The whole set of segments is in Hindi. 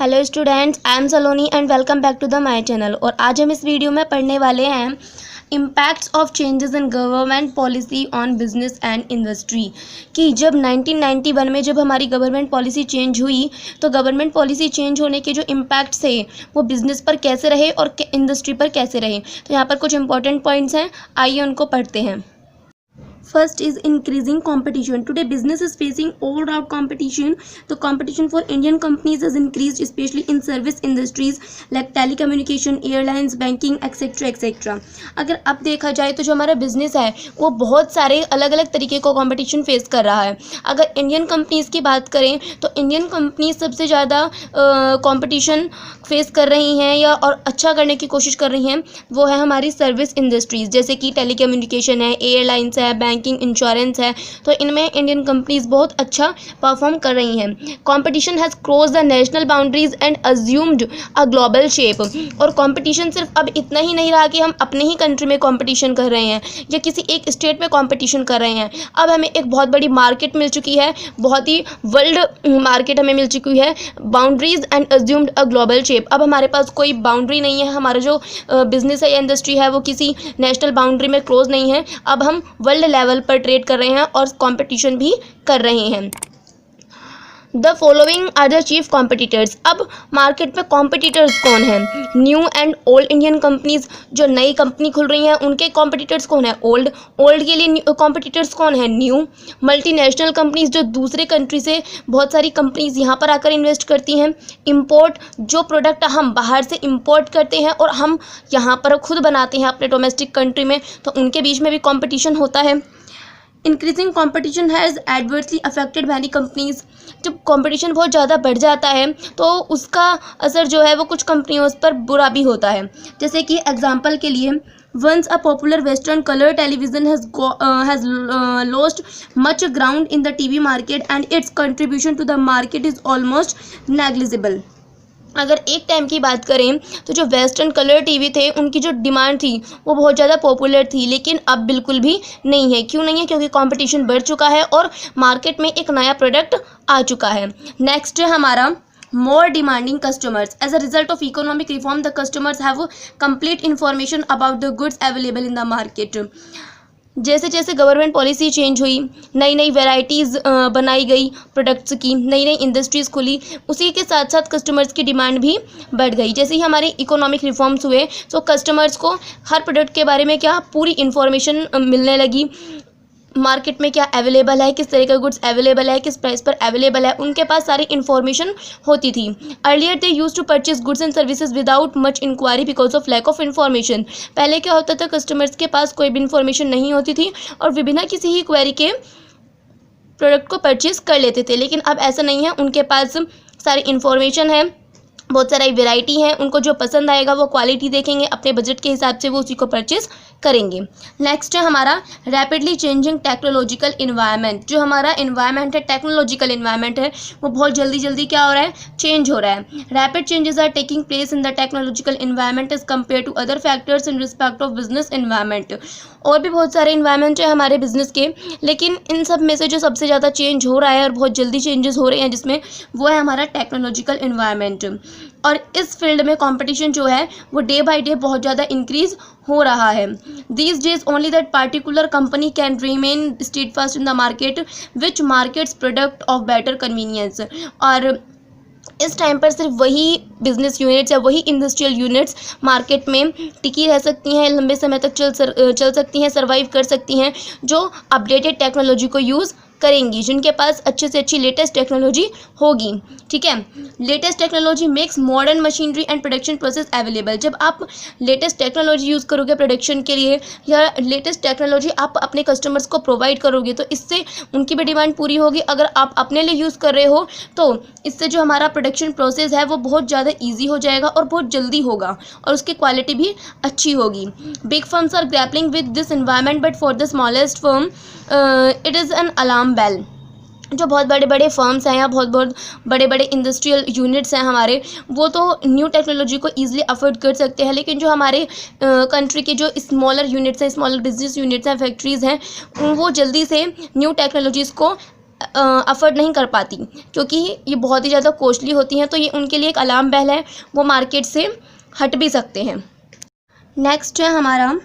Hello students, I am Saloni and welcome back to the my channel. और आज हम इस वीडियो में पढ़ने वाले हैं impacts of changes in government policy on business and industry. कि जब 1991 में जब हमारी गवर्नमेंट पॉलिसी चेंज हुई तो गवर्नमेंट पॉलिसी चेंज होने के जो इम्पैक्ट्स थे वो बिजनेस पर कैसे रहे और इंडस्ट्री पर कैसे रहे। तो यहाँ पर कुछ इंपॉर्टेंट पॉइंट्स हैं, आइए उनको पढ़ते हैं। First is increasing competition. Today business is facing all round competition. The competition for Indian companies has increased, especially in service industries like telecommunication, airlines, banking, etc. etc. अगर अब देखा जाए तो जो हमारा बिजनेस है वो बहुत सारे अलग अलग तरीके को कंपटीशन फेस कर रहा है। अगर इंडियन कंपनीज़ की बात करें तो इंडियन कंपनीज सबसे ज़्यादा कंपटीशन फेस कर रही हैं या और अच्छा करने की कोशिश कर रही हैं, वो है हमारी सर्विस इंडस्ट्रीज़, जैसे कि टेलीकम्युनिकेशन है, एयरलाइंस है, बैंकिंग, इंश्योरेंस है। तो इनमें इंडियन कंपनीज बहुत अच्छा परफॉर्म कर रही हैं। Competition has cross the national boundaries and assumed a global shape. और कंपटीशन सिर्फ अब इतना ही नहीं रहा कि हम अपने ही कंट्री में कंपटीशन कर रहे हैं या किसी एक स्टेट में कंपटीशन कर रहे हैं। अब हमें एक बहुत बड़ी मार्केट मिल चुकी है, बहुत ही वर्ल्ड मार्केट हमें मिल चुकी है। Boundaries and assumed a global shape. अब हमारे पास कोई बाउंड्री नहीं है, हमारा जो बिजनेस है या इंडस्ट्री है वो किसी नेशनल बाउंड्री में क्लोज नहीं है। अब हम वर्ल्ड लेवल पर ट्रेड कर रहे हैं और कंपटीशन भी कर रहे हैं। The following are the chief competitors. अब मार्केट में कॉम्पिटिटर्स कौन हैं? New and old Indian companies, जो नई कंपनी खुल रही हैं उनके कॉम्पिटिटर्स कौन है? ओल्ड के लिए कॉम्पिटिटर्स कौन है? न्यू। मल्टीनेशनल कंपनीज, जो दूसरे कंट्री से बहुत सारी कंपनीज यहाँ पर आकर इन्वेस्ट करती हैं। इम्पोर्ट, जो प्रोडक्ट हम बाहर से इम्पोर्ट करते हैं और हम यहाँ पर खुद बनाते हैं अपने डोमेस्टिक कंट्री में, तो उनके बीच में भी कॉम्पिटिशन होता है। Increasing competition has adversely affected many companies. जब कंपटीशन बहुत ज़्यादा बढ़ जाता है तो उसका असर जो है वो कुछ कंपनियों पर बुरा भी होता है। जैसे कि एग्जांपल के लिए, once a popular western color television has lost much ground in the TV market and its contribution to the market is almost negligible. अगर एक टाइम की बात करें तो जो वेस्टर्न कलर टीवी थे उनकी जो डिमांड थी वो बहुत ज़्यादा पॉपुलर थी, लेकिन अब बिल्कुल भी नहीं है। क्यों नहीं है? क्योंकि कंपटीशन बढ़ चुका है और मार्केट में एक नया प्रोडक्ट आ चुका है। नेक्स्ट है हमारा more demanding customers. As a result of economic reform, the customers have complete information about the goods available in the market. जैसे जैसे गवर्नमेंट पॉलिसी चेंज हुई, नई नई वैरायटीज़ बनाई गई प्रोडक्ट्स की, नई नई इंडस्ट्रीज़ खुली, उसी के साथ साथ कस्टमर्स की डिमांड भी बढ़ गई। जैसे ही हमारे इकोनॉमिक रिफॉर्म्स हुए तो कस्टमर्स को हर प्रोडक्ट के बारे में क्या पूरी इन्फॉर्मेशन मिलने लगी। मार्केट में क्या अवेलेबल है, किस तरह का गुड्स अवेलेबल है, किस प्राइस पर अवेलेबल है, उनके पास सारी इन्फॉर्मेशन होती थी। Earlier they use to purchase goods and services without much inquiry because of lack of information. पहले क्या होता था, कस्टमर्स के पास कोई भी इन्फॉर्मेशन नहीं होती थी और वे बिना किसी ही क्वेरी के प्रोडक्ट को परचेज कर लेते थे। लेकिन अब ऐसा नहीं है, उनके पास सारी इन्फॉर्मेशन है, बहुत सारी वैरायटी है, उनको जो पसंद आएगा वो क्वालिटी देखेंगे, अपने बजट के हिसाब से वो उसी को परचेज करेंगे। नेक्स्ट है हमारा रैपिडली चेंजिंग टेक्नोलॉजिकल इन्वायरमेंट। जो हमारा इन्वायरमेंट है, टेक्नोलॉजिकल इन्वायरमेंट है, वो बहुत जल्दी जल्दी क्या हो रहा है, चेंज हो रहा है। Rapid changes are taking place in the technological environment as compare to other factors in respect of business environment. और भी बहुत सारे इन्वायरमेंट है हमारे बिजनेस के, लेकिन इन सब में से जो सबसे ज़्यादा चेंज हो रहा है और बहुत जल्दी चेंजेस हो रहे हैं जिसमें, वो है हमारा टेक्नोलॉजिकल इन्वायरमेंट। और इस फील्ड में कंपटीशन जो है वो डे बाय डे बहुत ज़्यादा इंक्रीज हो रहा है। These days only that particular company can remain steadfast in the market which markets product of better convenience। और इस टाइम पर सिर्फ वही बिजनेस यूनिट्स या वही इंडस्ट्रियल यूनिट्स मार्केट में टिकी रह सकती हैं, लंबे समय तक चल सकती हैं, सर्वाइव कर सकती हैं, जो अपडेटेड टेक्नोलॉजी को यूज़ करेंगी, जिनके पास अच्छे से अच्छी लेटेस्ट टेक्नोलॉजी होगी। ठीक है, latest technology makes modern machinery and production process available. जब आप लेटेस्ट टेक्नोलॉजी यूज़ करोगे प्रोडक्शन के लिए या लेटेस्ट टेक्नोलॉजी आप अपने कस्टमर्स को प्रोवाइड करोगे तो इससे उनकी भी डिमांड पूरी होगी। अगर आप अपने लिए यूज़ कर रहे हो तो इससे जो हमारा प्रोडक्शन प्रोसेस है वो बहुत ज़्यादा ईजी हो जाएगा और बहुत जल्दी होगा और उसकी क्वालिटी भी अच्छी होगी। Big firms are grappling with this environment but for the smallest firm it is an alarm bell. जो बहुत बड़े बड़े फर्म्स हैं या बहुत बड़े बड़े इंडस्ट्रियल यूनिट्स हैं हमारे, वो तो न्यू टेक्नोलॉजी को ईजिली अफोर्ड कर सकते हैं, लेकिन जो हमारे कंट्री के जो स्मॉलर यूनिट्स हैं, स्मॉलर बिजनेस यूनिट्स हैं, फैक्ट्रीज़ हैं, वो जल्दी से न्यू टेक्नोलॉजीज़ को अफोर्ड नहीं कर पाती, क्योंकि ये बहुत ही ज़्यादा कॉस्टली होती हैं। तो ये उनके लिए एक अलार्म बेल है, वो मार्केट से हट भी सकते हैं। नेक्स्ट है हमारा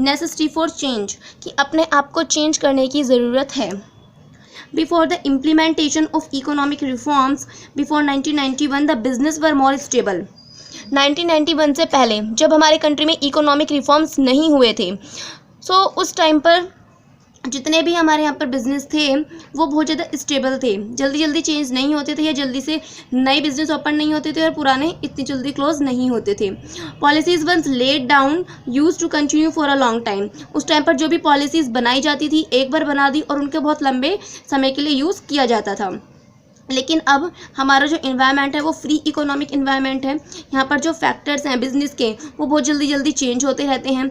नेसेसिटी फॉर चेंज, कि अपने आप को चेंज करने की ज़रूरत है। Before the implementation of economic reforms before 1991 the business were more stable. 1991 से पहले जब हमारे कंट्री में इकोनॉमिक रिफॉर्म्स नहीं हुए थे, सो उस टाइम पर जितने भी हमारे यहाँ पर बिज़नेस थे वो बहुत ज़्यादा स्टेबल थे, जल्दी जल्दी चेंज नहीं होते थे, या जल्दी से नए बिज़नेस ओपन नहीं होते थे और पुराने इतनी जल्दी क्लोज नहीं होते थे। Policies once laid down use to continue for a long time. उस टाइम पर जो भी पॉलिसीज़ बनाई जाती थी, एक बार बना दी और उनके बहुत लंबे समय के लिए यूज़ किया जाता था। लेकिन अब हमारा जो इन्वायरमेंट है वो फ्री इकोनॉमिक इन्वायरमेंट है। यहाँ पर जो फैक्टर्स हैं बिजनेस के वो बहुत जल्दी जल्दी चेंज होते रहते हैं।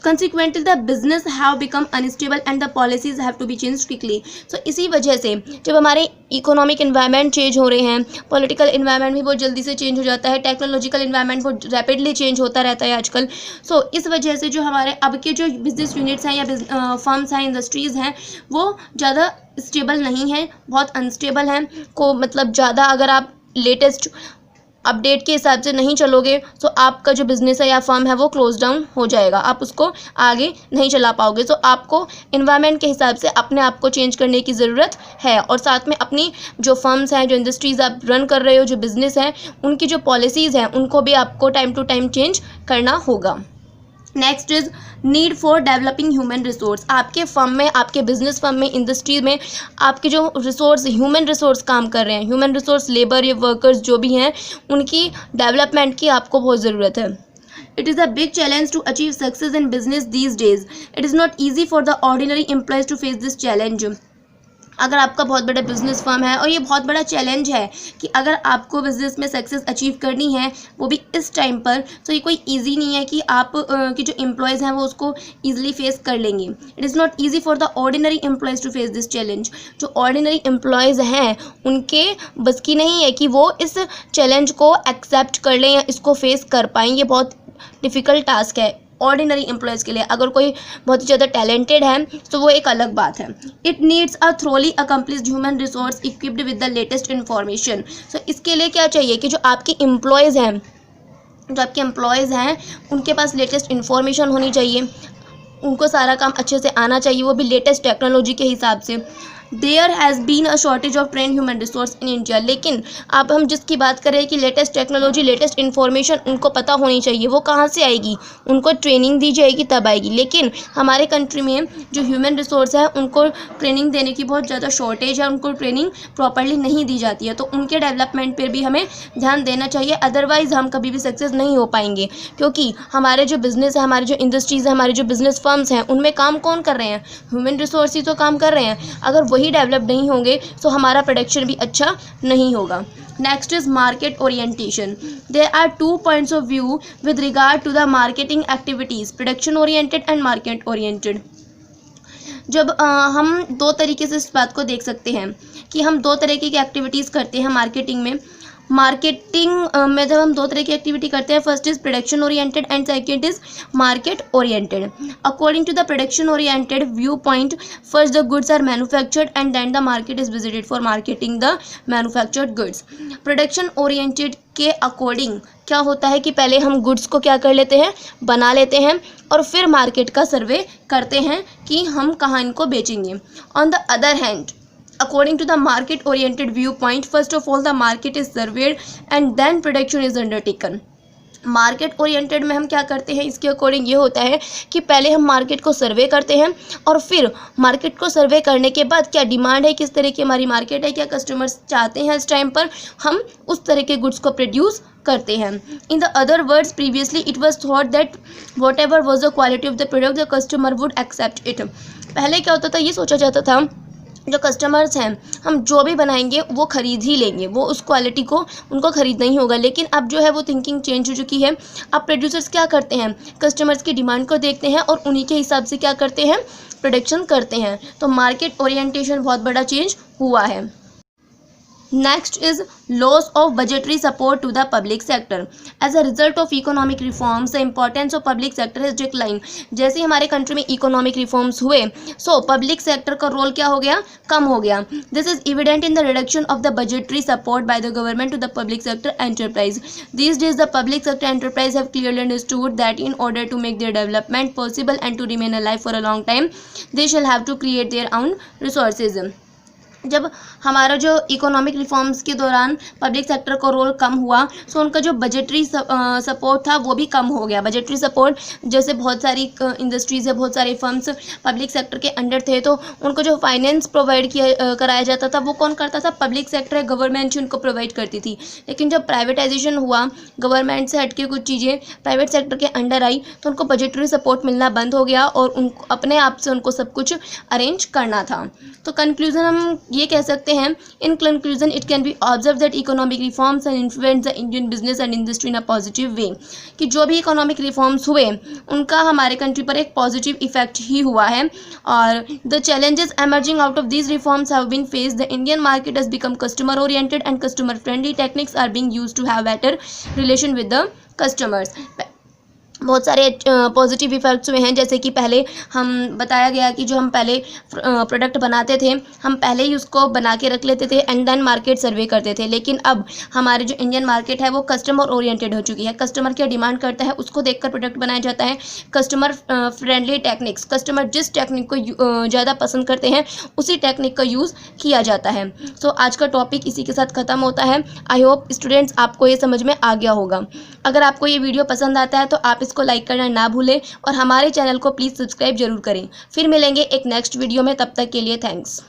Consequently, the business have become unstable and the policies have to be changed quickly. So इसी वजह से जब हमारे इकोनॉमिक इन्वायरमेंट चेंज हो रहे हैं, पॉलिटिकल इन्वायरमेंट भी बहुत जल्दी से चेंज हो जाता है, टेक्नोलॉजिकल इन्वायरमेंट बहुत रैपिडली चेंज होता रहता है आजकल। सो इस वजह से जो हमारे अब के जो बिजनेस यूनिट्स हैं या फर्म्स हैं, इंडस्ट्रीज़ हैं, वो ज़्यादा स्टेबल नहीं हैं, बहुत अनस्टेबल हैं। को मतलब ज़्यादा अगर आप लेटेस्ट अपडेट के हिसाब से नहीं चलोगे तो आपका जो बिज़नेस है या फर्म है वो क्लोज डाउन हो जाएगा, आप उसको आगे नहीं चला पाओगे। तो आपको इन्वायरमेंट के हिसाब से अपने आप को चेंज करने की ज़रूरत है, और साथ में अपनी जो फर्म्स हैं, जो इंडस्ट्रीज़ आप रन कर रहे हो, जो बिज़नेस हैं, उनकी जो पॉलिसीज़ हैं उनको भी आपको टाइम टू टाइम चेंज करना होगा। Next is need for developing human resource. आपके फर्म में, आपके बिजनेस फर्म में, इंडस्ट्री में आपके जो रिसोर्स, ह्यूमन रिसोर्स काम कर रहे हैं, ह्यूमन रिसोर्स, लेबर या वर्कर्स जो भी हैं, उनकी डेवलपमेंट की आपको बहुत ज़रूरत है। It is a big challenge to achieve success in business these days. It is not easy for the ordinary employees to face this challenge. अगर आपका बहुत बड़ा बिजनेस फर्म है, और ये बहुत बड़ा चैलेंज है कि अगर आपको बिजनेस में सक्सेस अचीव करनी है वो भी इस टाइम पर, तो ये कोई इजी नहीं है कि आप कि जो एम्प्लॉयज़ हैं वो उसको ईजिली फेस कर लेंगे। It is not easy for the ordinary employees to face this challenge. जो ऑर्डिनरी एम्प्लॉयज़ हैं उनके बस की नहीं है कि वो इस चैलेंज को एक्सेप्ट कर लें या इसको फेस कर पाएँ। ये बहुत डिफ़िकल्ट टास्क है ऑर्डिनरी एम्प्लॉयज़ के लिए। अगर कोई बहुत ही ज़्यादा टैलेंटेड है तो वो एक अलग बात है। It needs a thoroughly accomplished human resource equipped with the latest information. So इसके लिए क्या चाहिए कि जो आपके एम्प्लॉयज़ हैं उनके पास लेटेस्ट इन्फॉर्मेशन होनी चाहिए, उनको सारा काम अच्छे से आना चाहिए, वो भी लेटेस्ट टेक्नोलॉजी के हिसाब से। There has been a shortage of train human resource in India. लेकिन अब हम जिसकी बात करें कि लेटेस्ट टेक्नोलॉजी, लेटेस्ट इन्फॉर्मेशन उनको पता होनी चाहिए, वो कहाँ से आएगी? उनको ट्रेनिंग दी जाएगी तब आएगी। लेकिन हमारे कंट्री में जो ह्यूमन रिसोर्स है उनको ट्रेनिंग देने की बहुत ज़्यादा शॉर्टेज है, उनको ट्रेनिंग प्रॉपरली नहीं दी जाती है। तो उनके डेवलपमेंट पर भी हमें ध्यान देना चाहिए, अदरवाइज़ हम कभी भी सक्सेस नहीं हो पाएंगे। क्योंकि हमारे जो बिज़नेस है, हमारे जो इंडस्ट्रीज़ है, हमारे जो बिज़नेस फर्म्स हैं, उनमें काम कौन कर रहे हैं? ह्यूमन रिसोर्स ही तो काम कर रहे हैं। अगर वही डेवलप नहीं होंगे तो हमारा प्रोडक्शन भी अच्छा नहीं होगा। Next is market orientation. There are 2 points of view with regard to the marketing activities, production oriented and market oriented. जब हम दो तरीके से इस बात को देख सकते हैं कि हम दो तरीके की एक्टिविटीज़ करते हैं मार्केटिंग में। में जब हम दो तरह की एक्टिविटी करते हैं, first is production oriented and second is market oriented. According to the production oriented view point, first the goods are manufactured and then the market is visited for marketing the manufactured goods. Production oriented के अकॉर्डिंग क्या होता है कि पहले हम गुड्स को क्या कर लेते हैं, बना लेते हैं, और फिर मार्केट का सर्वे करते हैं कि हम कहाँ इनको बेचेंगे। On the other hand, according to the market oriented viewpoint, first of all the market is surveyed and then production is undertaken। Market oriented में हम क्या करते हैं, इसके अकॉर्डिंग ये होता है कि पहले हम मार्केट को सर्वे करते हैं, और फिर मार्केट को सर्वे करने के बाद क्या डिमांड है, किस तरह की हमारी मार्केट है, क्या कस्टमर्स चाहते हैं इस टाइम पर, हम उस तरह के गुड्स को प्रोड्यूस करते हैं। In the other words, previously it was thought that whatever was the quality of the product the customer would accept it. पहले क्या होता था, ये सोचा जाता था जो कस्टमर्स हैं, हम जो भी बनाएंगे वो ख़रीद ही लेंगे, वो उस क्वालिटी को उनको ख़रीदना ही होगा। लेकिन अब जो है वो थिंकिंग चेंज हो चुकी है। अब प्रोड्यूसर्स क्या करते हैं, कस्टमर्स की डिमांड को देखते हैं और उन्हीं के हिसाब से क्या करते हैं, प्रोडक्शन करते हैं। तो मार्केट ओरिएंटेशन बहुत बड़ा चेंज हुआ है। Next is loss of budgetary support to the public sector. As a result of economic reforms, the importance of public sector has declined. जैसे हमारे कंट्री में इकोनॉमिक रिफॉर्म्स हुए, सो पब्लिक सेक्टर का रोल क्या हो गया, कम हो गया. This is evident in the reduction of the budgetary support by the government to the public sector enterprise. These days, the public sector enterprise have clearly understood that in order to make their development possible and to remain alive for a long time, they shall have to create their own resources. जब हमारा जो इकोनॉमिक रिफॉर्म्स के दौरान पब्लिक सेक्टर का रोल कम हुआ, सो उनका जो बजटरी सपोर्ट था वो भी कम हो गया. बजटरी सपोर्ट, जैसे बहुत सारी इंडस्ट्रीज़ है, बहुत सारे फर्म्स पब्लिक सेक्टर के अंडर थे, तो उनको जो फाइनेंस प्रोवाइड किया कराया जाता था वो कौन करता था, पब्लिक सेक्टर, गवर्नमेंट ही उनको प्रोवाइड करती थी. लेकिन जब प्राइवेटाइजेशन हुआ, गवर्नमेंट से हटके कुछ चीज़ें प्राइवेट सेक्टर के अंडर आई, तो उनको बजटरी सपोर्ट मिलना बंद हो गया और उनको अपने आप से उनको सब कुछ अरेंज करना था. तो कंक्लूजन हम ये कह सकते हैं, in conclusion it can be observe that economic reforms and influence the Indian business and industry in a positive way. कि जो भी इकोनॉमिक रिफॉर्म्स हुए उनका हमारे कंट्री पर एक पॉजिटिव इफेक्ट ही हुआ है. और the challenges emerging out of these reforms have been face. The Indian market has become customer oriented and customer friendly techniques are being used to have better relation with the customers. बहुत सारे पॉजिटिव इफेक्ट्स हुए हैं, जैसे कि पहले हम बताया गया कि जो हम पहले प्रोडक्ट बनाते थे, हम पहले ही उसको बना के रख लेते थे एंड देन मार्केट सर्वे करते थे. लेकिन अब हमारे जो इंडियन मार्केट है वो कस्टमर ओरिएंटेड हो चुकी है. कस्टमर क्या डिमांड करता है उसको देखकर प्रोडक्ट बनाया जाता है. कस्टमर फ्रेंडली टेक्निक्स, कस्टमर जिस टेक्निक को ज़्यादा पसंद करते हैं उसी टेक्निक का यूज़ किया जाता है. सो आज का टॉपिक इसी के साथ ख़त्म होता है. आई होप स्टूडेंट्स आपको ये समझ में आ गया होगा. अगर आपको ये वीडियो पसंद आता है तो आप इसको लाइक करना ना भूलें और हमारे चैनल को प्लीज़ सब्सक्राइब जरूर करें. फिर मिलेंगे एक नेक्स्ट वीडियो में, तब तक के लिए थैंक्स.